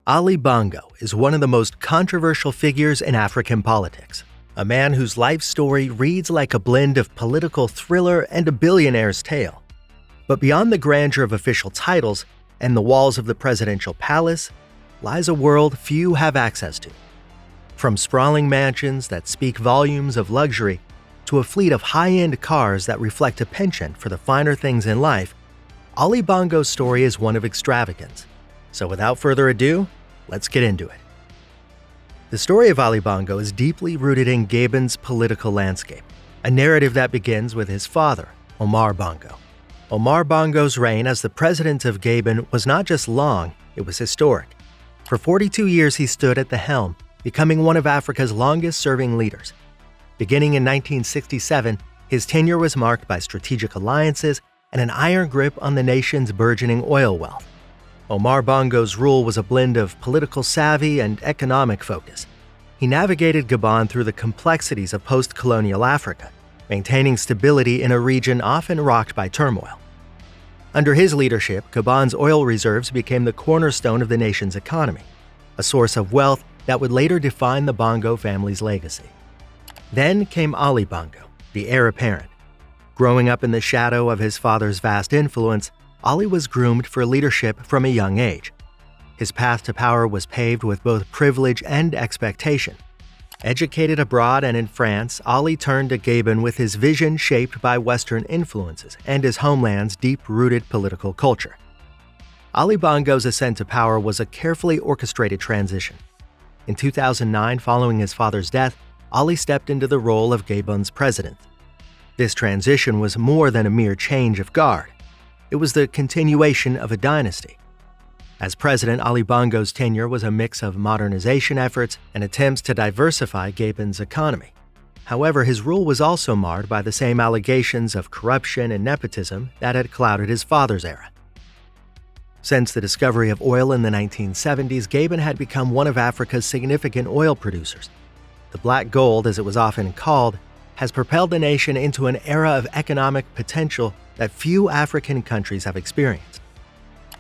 Ali Bongo is one of the most controversial figures in African politics, a man whose life story reads like a blend of political thriller and a billionaire's tale. But beyond the grandeur of official titles and the walls of the presidential palace lies a world few have access to. From sprawling mansions that speak volumes of luxury to a fleet of high-end cars that reflect a penchant for the finer things in life, Ali Bongo's story is one of extravagance. So without further ado, let's get into it. The story of Ali Bongo is deeply rooted in Gabon's political landscape, a narrative that begins with his father, Omar Bongo. Omar Bongo's reign as the president of Gabon was not just long, it was historic. For 42 years he stood at the helm, becoming one of Africa's longest-serving leaders. Beginning in 1967, his tenure was marked by strategic alliances and an iron grip on the nation's burgeoning oil wealth. Omar Bongo's rule was a blend of political savvy and economic focus. He navigated Gabon through the complexities of post-colonial Africa, maintaining stability in a region often rocked by turmoil. Under his leadership, Gabon's oil reserves became the cornerstone of the nation's economy, a source of wealth that would later define the Bongo family's legacy. Then came Ali Bongo, the heir apparent. Growing up in the shadow of his father's vast influence, Ali was groomed for leadership from a young age. His path to power was paved with both privilege and expectation. Educated abroad and in France, Ali turned to Gabon with his vision shaped by Western influences and his homeland's deep-rooted political culture. Ali Bongo's ascent to power was a carefully orchestrated transition. In 2009, following his father's death, Ali stepped into the role of Gabon's president. This transition was more than a mere change of guard. It was the continuation of a dynasty. As president, Ali Bongo's tenure was a mix of modernization efforts and attempts to diversify Gabon's economy. However, his rule was also marred by the same allegations of corruption and nepotism that had clouded his father's era. Since the discovery of oil in the 1970s, Gabon had become one of Africa's significant oil producers. The Black Gold, as it was often called, has propelled the nation into an era of economic potential that few African countries have experienced.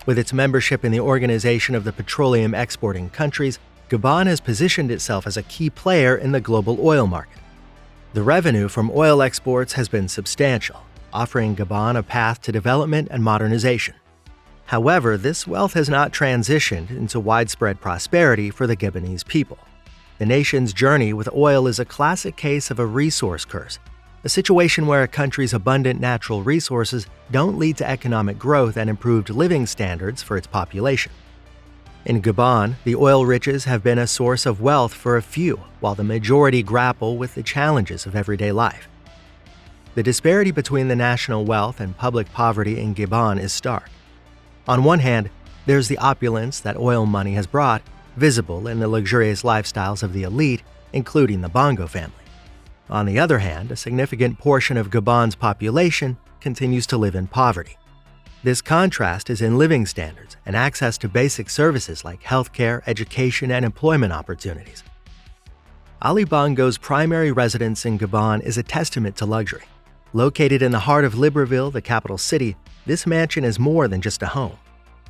With its membership in the Organization of the Petroleum Exporting Countries, Gabon has positioned itself as a key player in the global oil market. The revenue from oil exports has been substantial, offering Gabon a path to development and modernization. However, this wealth has not transitioned into widespread prosperity for the Gabonese people. The nation's journey with oil is a classic case of a resource curse, a situation where a country's abundant natural resources don't lead to economic growth and improved living standards for its population. In Gabon, the oil riches have been a source of wealth for a few, while the majority grapple with the challenges of everyday life. The disparity between the national wealth and public poverty in Gabon is stark. On one hand, there's the opulence that oil money has brought, visible in the luxurious lifestyles of the elite, including the Bongo family. On the other hand, a significant portion of Gabon's population continues to live in poverty. This contrast is in living standards and access to basic services like healthcare, education, and employment opportunities. Ali Bongo's primary residence in Gabon is a testament to luxury. Located in the heart of Libreville, the capital city, this mansion is more than just a home.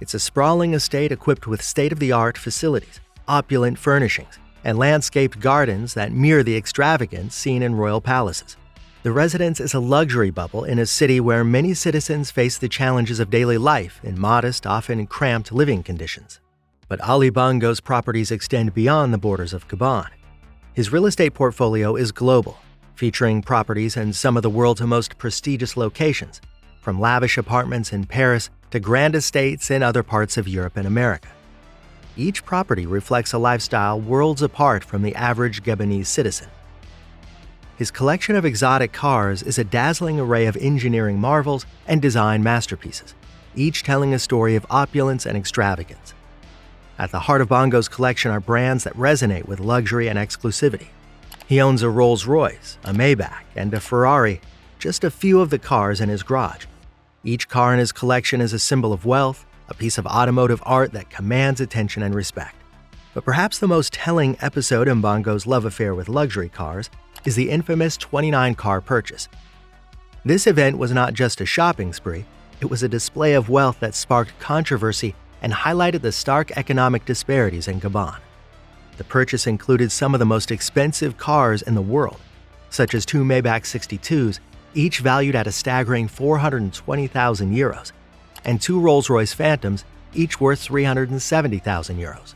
It's a sprawling estate equipped with state-of-the-art facilities, opulent furnishings, and landscaped gardens that mirror the extravagance seen in royal palaces. The residence is a luxury bubble in a city where many citizens face the challenges of daily life in modest, often cramped living conditions. But Ali Bongo's properties extend beyond the borders of Gabon. His real estate portfolio is global, featuring properties in some of the world's most prestigious locations, from lavish apartments in Paris to grand estates in other parts of Europe and America. Each property reflects a lifestyle worlds apart from the average Gabonese citizen. His collection of exotic cars is a dazzling array of engineering marvels and design masterpieces, each telling a story of opulence and extravagance. At the heart of Bongo's collection are brands that resonate with luxury and exclusivity. He owns a Rolls-Royce, a Maybach, and a Ferrari, just a few of the cars in his garage. Each car in his collection is a symbol of wealth, a piece of automotive art that commands attention and respect. But perhaps the most telling episode in Bongo's love affair with luxury cars is the infamous 29-car purchase. This event was not just a shopping spree, it was a display of wealth that sparked controversy and highlighted the stark economic disparities in Gabon. The purchase included some of the most expensive cars in the world, such as two Maybach 62s, each valued at a staggering 420,000 euros, and two Rolls-Royce Phantoms, each worth 370,000 euros.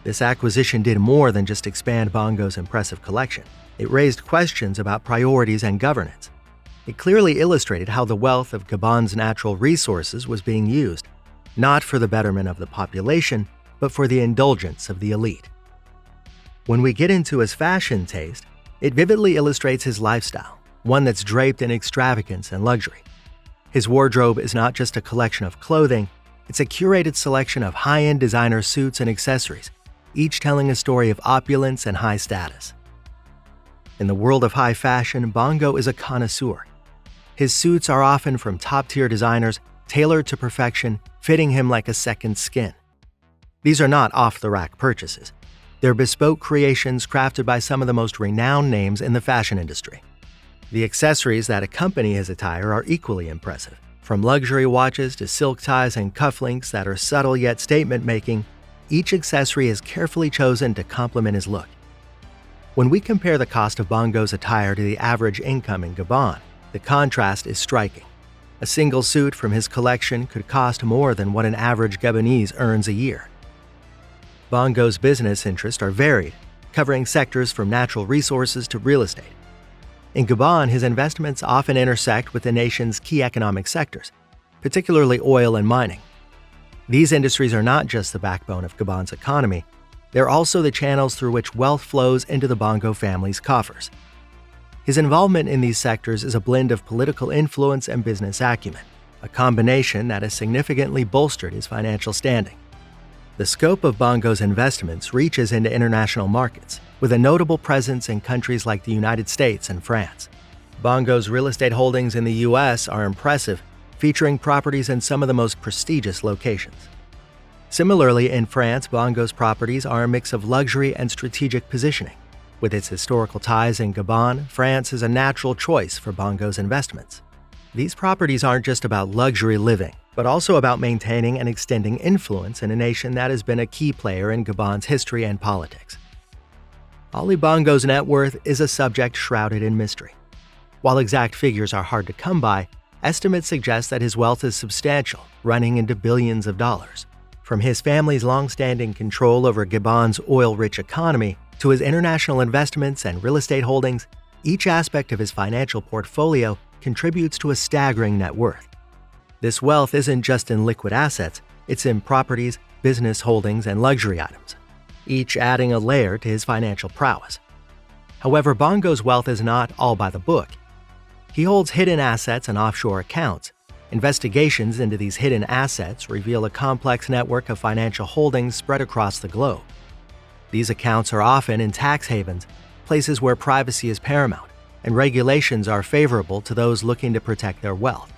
This acquisition did more than just expand Bongo's impressive collection. It raised questions about priorities and governance. It clearly illustrated how the wealth of Gabon's natural resources was being used, not for the betterment of the population, but for the indulgence of the elite. When we get into his fashion taste, it vividly illustrates his lifestyle, one that's draped in extravagance and luxury. His wardrobe is not just a collection of clothing, it's a curated selection of high-end designer suits and accessories, each telling a story of opulence and high status. In the world of high fashion, Bongo is a connoisseur. His suits are often from top-tier designers, tailored to perfection, fitting him like a second skin. These are not off-the-rack purchases. They're bespoke creations crafted by some of the most renowned names in the fashion industry. The accessories that accompany his attire are equally impressive, from luxury watches to silk ties and cufflinks that are subtle yet statement-making. Each accessory is carefully chosen to complement his look. When we compare the cost of Bongo's attire to the average income in Gabon, the contrast is striking. A single suit from his collection could cost more than what an average Gabonese earns a year. Bongo's business interests are varied, covering sectors from natural resources to real estate. In Gabon, his investments often intersect with the nation's key economic sectors, particularly oil and mining. These industries are not just the backbone of Gabon's economy, they're also the channels through which wealth flows into the Bongo family's coffers. His involvement in these sectors is a blend of political influence and business acumen, a combination that has significantly bolstered his financial standing. The scope of Bongo's investments reaches into international markets, with a notable presence in countries like the United States and France. Bongo's real estate holdings in the U.S. are impressive, featuring properties in some of the most prestigious locations. Similarly, in France, Bongo's properties are a mix of luxury and strategic positioning. With its historical ties in Gabon, France is a natural choice for Bongo's investments. These properties aren't just about luxury living, but also about maintaining and extending influence in a nation that has been a key player in Gabon's history and politics. Ali Bongo's net worth is a subject shrouded in mystery. While exact figures are hard to come by, estimates suggest that his wealth is substantial, running into billions of dollars. From his family's long-standing control over Gabon's oil-rich economy to his international investments and real estate holdings, each aspect of his financial portfolio contributes to a staggering net worth. This wealth isn't just in liquid assets, it's in properties, business holdings, and luxury items, each adding a layer to his financial prowess. However, Bongo's wealth is not all by the book. He holds hidden assets and offshore accounts. Investigations into these hidden assets reveal a complex network of financial holdings spread across the globe. These accounts are often in tax havens, places where privacy is paramount, and regulations are favorable to those looking to protect their wealth.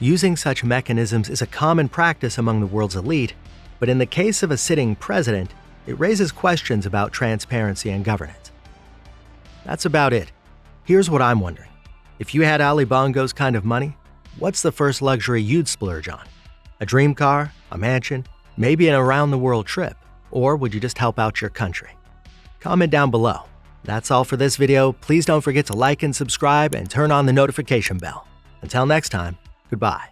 Using such mechanisms is a common practice among the world's elite, but in the case of a sitting president, it raises questions about transparency and governance. That's about it. Here's what I'm wondering. If you had Ali Bongo's kind of money, what's the first luxury you'd splurge on? A dream car, a mansion, maybe an around-the-world trip, or would you just help out your country? Comment down below. That's all for this video. Please don't forget to like and subscribe and turn on the notification bell. Until next time, goodbye.